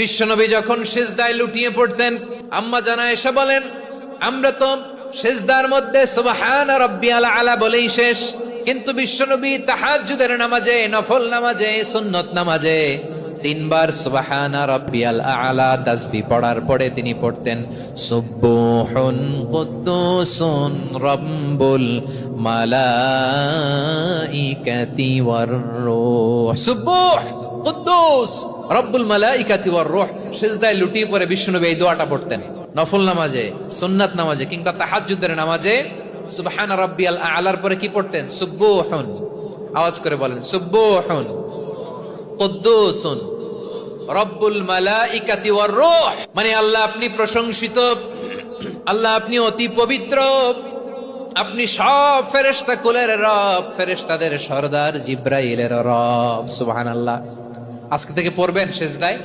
বিশ্বনবী যখন সিজদায় লুটিয়ে পড়তেন, আম্মা জানা এসে বলেন, আমরা তো সিজদার মধ্যে সুবহান রাব্বিয়াল আলা বলেই শেষ, কিন্তু বিশ্বনবী তাহাজ্জুদের নামাজে, নফল নামাজে, সুন্নত নামাজে তিনবার সুবহানা রাব্বিয়াল আলা তাসবিহ পড়ার পরে তিনি পড়তেন সুবহুন কুদ্দুসুন রাব্বুল মালাইকাতি ওয়ার রূহ। সুবহ কুদ্দুস রব্বুল মালাইকাতি ওয়ার রূহ। সিজদায় লুটিয়ে পড়ে বিশ্বনবী এই দোয়াটা পড়তেন নফল নামাজে, সুন্নাত নামাজে কিংবা তাহাজ্জুদের নামাজে। সুবহান রাব্বিয়াল আলার পরে কি পড়তেন? সুবহুন। আওয়াজ করে বলেন, সুবহুন কুদ্দুসুন রব্বুল মালাইকাতি ওয়ার রূহ। মানে আল্লাহ আপনি প্রশংসিত, আল্লাহ আপনি অতি পবিত্র, আপনি সব ফেরেশতা কুলের রব, ফেরেশতাদের সরদার জিব্রাইলের রব। সুবহানাল্লাহ। আজকে থেকে পড়বেন সিজদায়